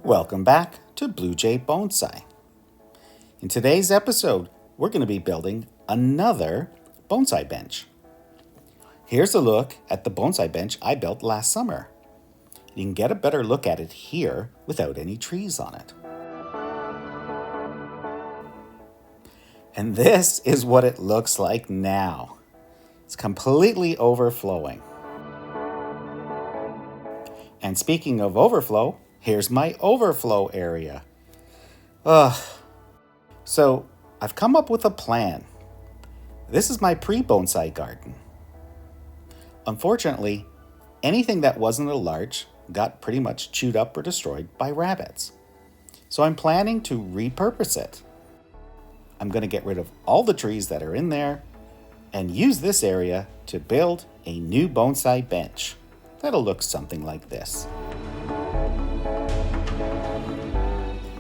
Welcome back to Blue Jay Bonsai. In today's episode, we're going to be building another bonsai bench. Here's a look at the bonsai bench I built last summer. You can get a better look at it here without any trees on it. And this is what it looks like now. It's completely overflowing. And speaking of overflow, here's my overflow area. So I've come up with a plan. This is my pre-bonsai garden. Unfortunately, anything that wasn't a larch got pretty much chewed up or destroyed by rabbits. So I'm planning to repurpose it. I'm going to get rid of all the trees that are in there and use this area to build a new bonsai bench. That'll look something like this.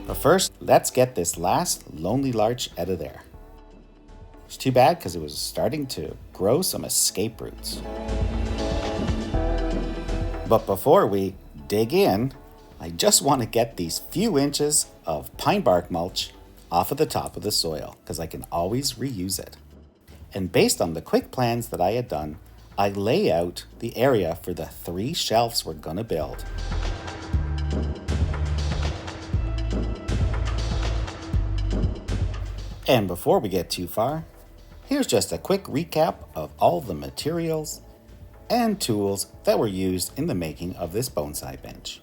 But first, let's get this last lonely larch out of there. It's too bad because it was starting to grow some escape roots. But before we dig in, I just want to get these few inches of pine bark mulch off of the top of the soil because I can always reuse it. And based on the quick plans that I had done, I lay out the area for the 3 shelves we're going to build. And before we get too far, here's just a quick recap of all the materials and tools that were used in the making of this bonsai bench.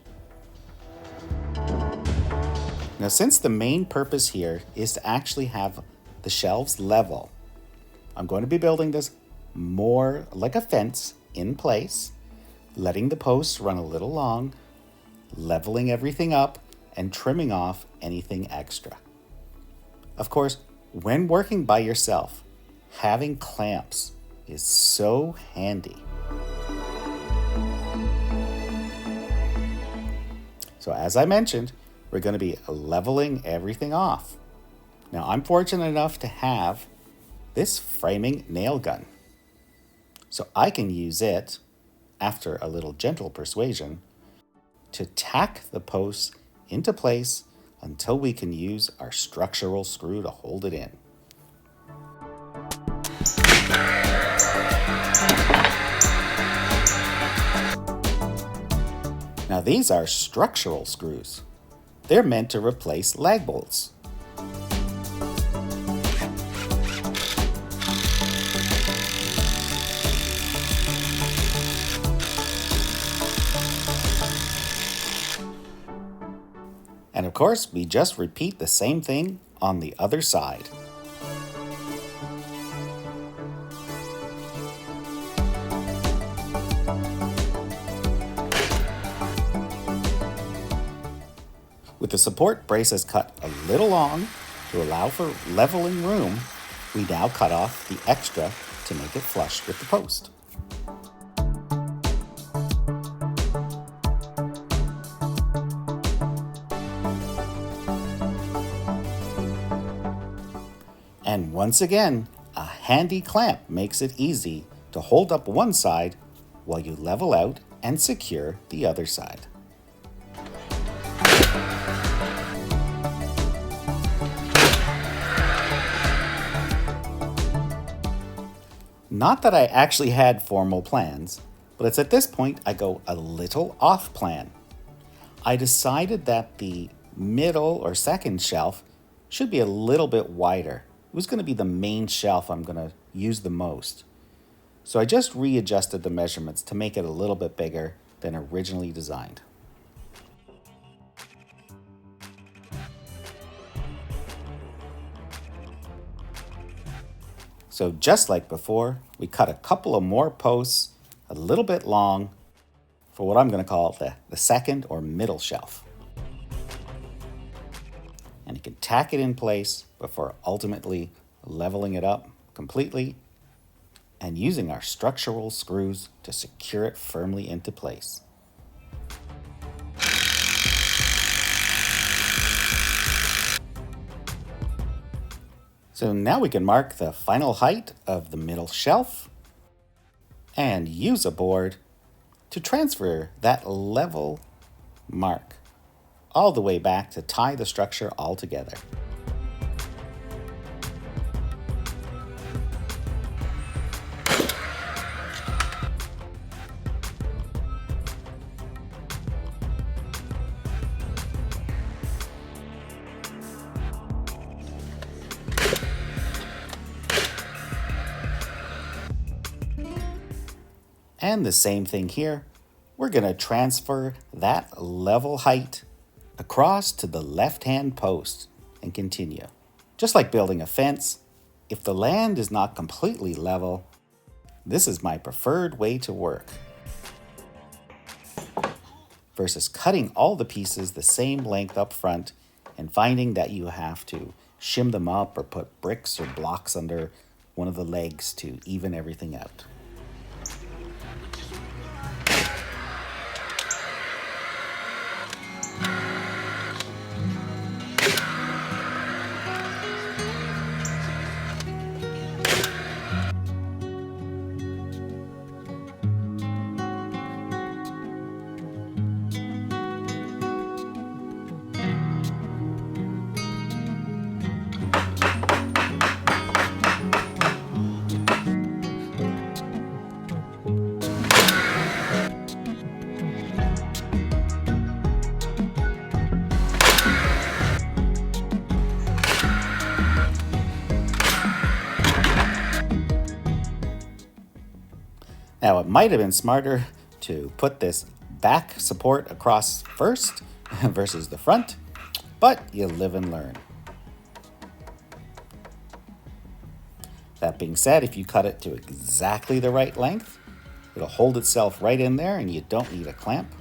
Now, since the main purpose here is to actually have the shelves level, I'm going to be building this more like a fence in place, letting the posts run a little long, leveling everything up, and trimming off anything extra. Of course, when working by yourself, having clamps is so handy. So as I mentioned, we're going to be leveling everything off. Now, I'm fortunate enough to have this framing nail gun. So I can use it, after a little gentle persuasion, to tack the posts into place until we can use our structural screw to hold it in. Now these are structural screws. They're meant to replace lag bolts. And of course, we just repeat the same thing on the other side. With the support braces cut a little long to allow for leveling room, we now cut off the extra to make it flush with the post. And once again, a handy clamp makes it easy to hold up one side while you level out and secure the other side. Not that I actually had formal plans, but it's at this point I go a little off plan. I decided that the middle or second shelf should be a little bit wider. It was going to be the main shelf I'm going to use the most. So I just readjusted the measurements to make it a little bit bigger than originally designed. So just like before, we cut a couple of more posts a little bit long for what I'm going to call the second or middle shelf. And you can tack it in place before ultimately leveling it up completely and using our structural screws to secure it firmly into place. So now we can mark the final height of the middle shelf and use a board to transfer that level mark all the way back to tie the structure all together. And the same thing here. We're going to transfer that level height across to the left-hand post and continue. Just like building a fence, if the land is not completely level, this is my preferred way to work. Versus cutting all the pieces the same length up front and finding that you have to shim them up or put bricks or blocks under one of the legs to even everything out. Now, it might have been smarter to put this back support across first versus the front, but you live and learn. That being said, if you cut it to exactly the right length, it'll hold itself right in there and you don't need a clamp.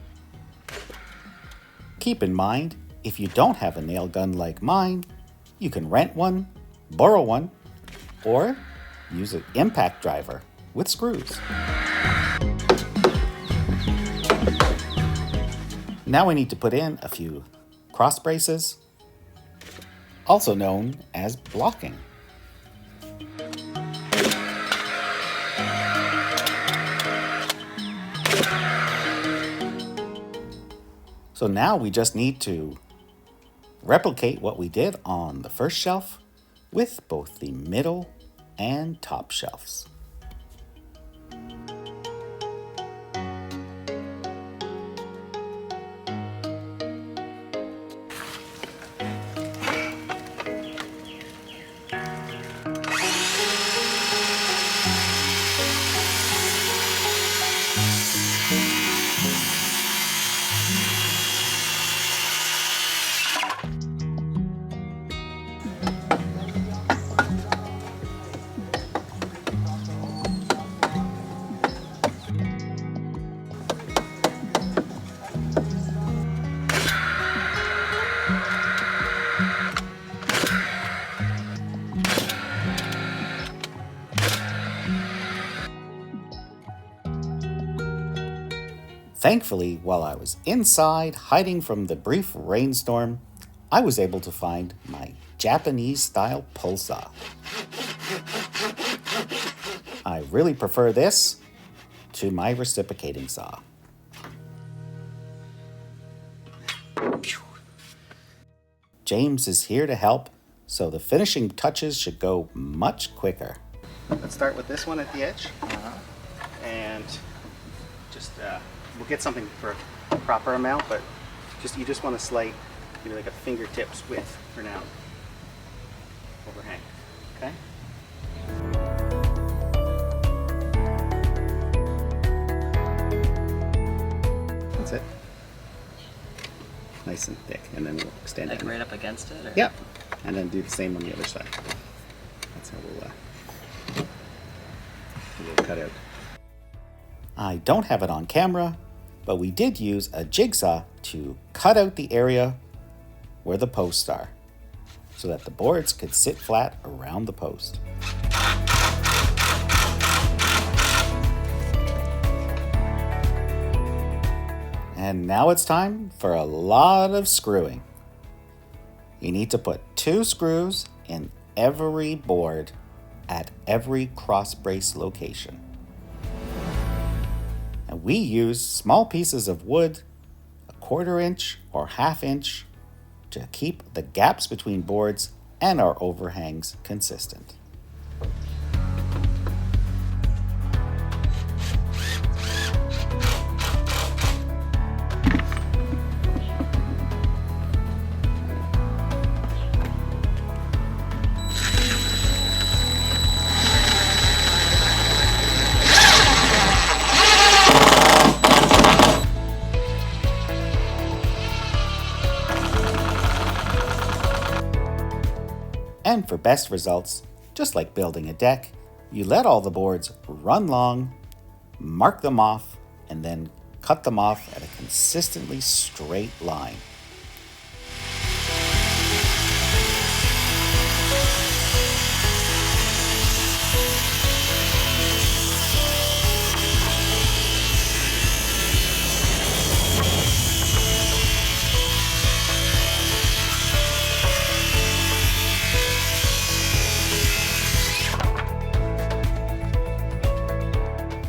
Keep in mind, if you don't have a nail gun like mine, you can rent one, borrow one, or use an impact driver with screws. Now we need to put in a few cross braces, also known as blocking. So now we just need to replicate what we did on the first shelf with both the middle and top shelves. Thankfully, while I was inside hiding from the brief rainstorm, I was able to find my Japanese-style pull saw. I really prefer this to my reciprocating saw. James is here to help, so the finishing touches should go much quicker. Let's start with this one at the edge, and just we'll get something for a proper amount, but you just want to slight, like a fingertips width for now. Overhang, okay? That's it. Nice and thick, and then we'll extend it. Like right up against it? Or? Yeah, and then do the same on the other side. That's how we'll cut out. I don't have it on camera, but we did use a jigsaw to cut out the area where the posts are, so that the boards could sit flat around the post. And now it's time for a lot of screwing. You need to put 2 screws in every board at every cross brace location. And we use small pieces of wood, a 1/4 inch or 1/2 inch, to keep the gaps between boards and our overhangs consistent. And for best results, just like building a deck, you let all the boards run long, mark them off, and then cut them off at a consistently straight line.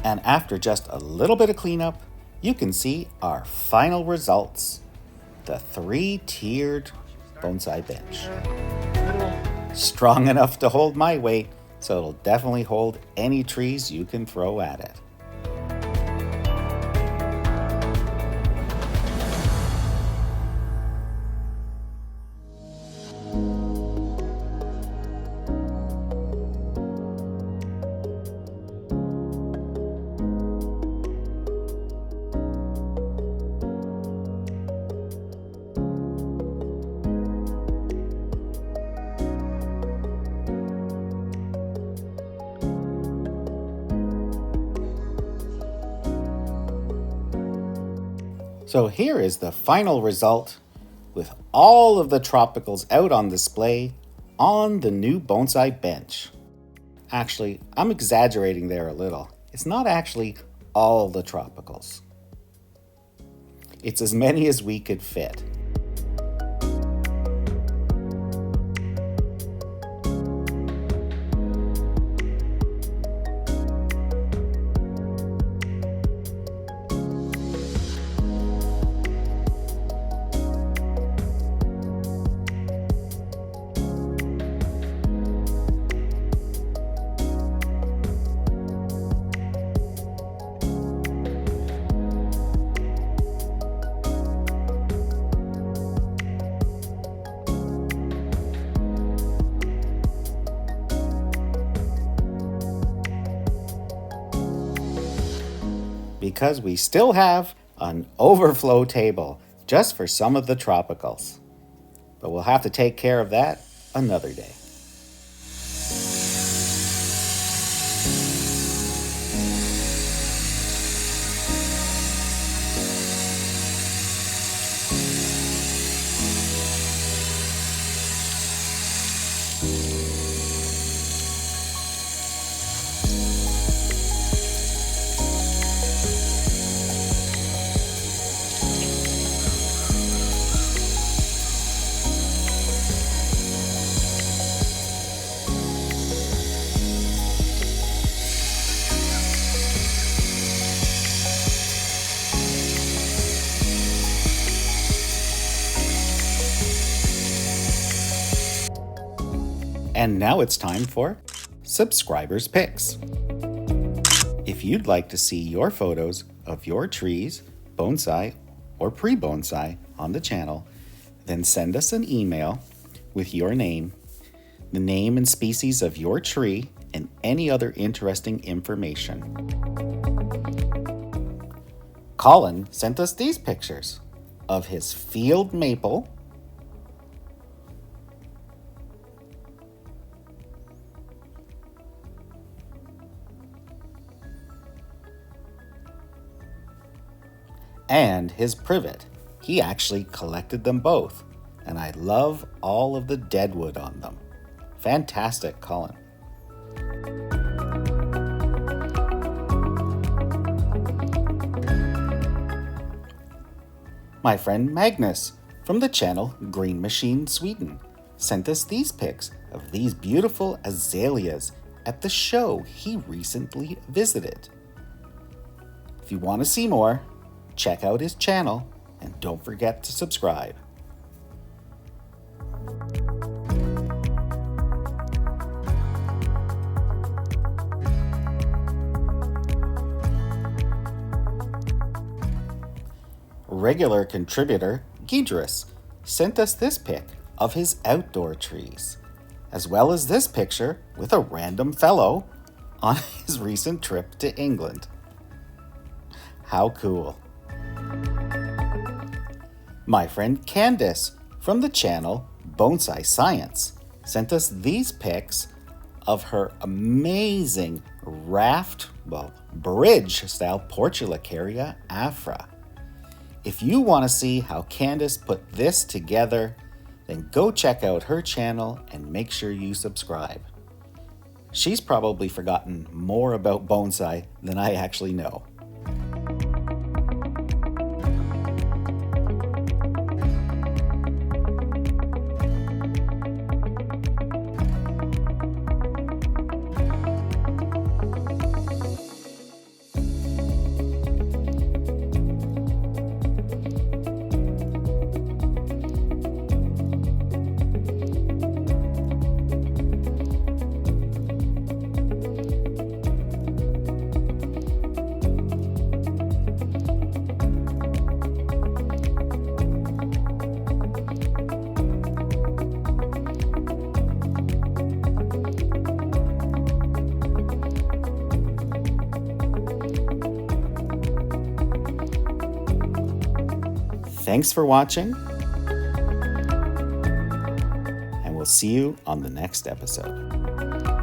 And after just a little bit of cleanup, you can see our final results, the 3-tiered bonsai bench. Strong enough to hold my weight, so it'll definitely hold any trees you can throw at it. So here is the final result with all of the tropicals out on display on the new bonsai bench. Actually, I'm exaggerating there a little. It's not actually all the tropicals. It's as many as we could fit. Because we still have an overflow table just for some of the tropicals. But we'll have to take care of that another day. And now it's time for Subscribers Picks. If you'd like to see your photos of your trees, bonsai or pre-bonsai on the channel, then send us an email with your name, the name and species of your tree, and any other interesting information. Colin sent us these pictures of his field maple, and his privet. He actually collected them both, and I love all of the deadwood on them. Fantastic, Colin. My friend Magnus from the channel Green Machine Sweden sent us these pics of these beautiful azaleas at the show he recently visited. If you want to see more, check out his channel and don't forget to subscribe. regular contributor, Gidris, sent us this pic of his outdoor trees, as well as this picture with a random fellow on his recent trip to England. How cool! My friend Candice from the channel Bonsai Science sent us these pics of her amazing bridge-style Portulacaria afra. If you want to see how Candice put this together, then go check out her channel and make sure you subscribe. She's probably forgotten more about bonsai than I actually know. Thanks for watching, and we'll see you on the next episode.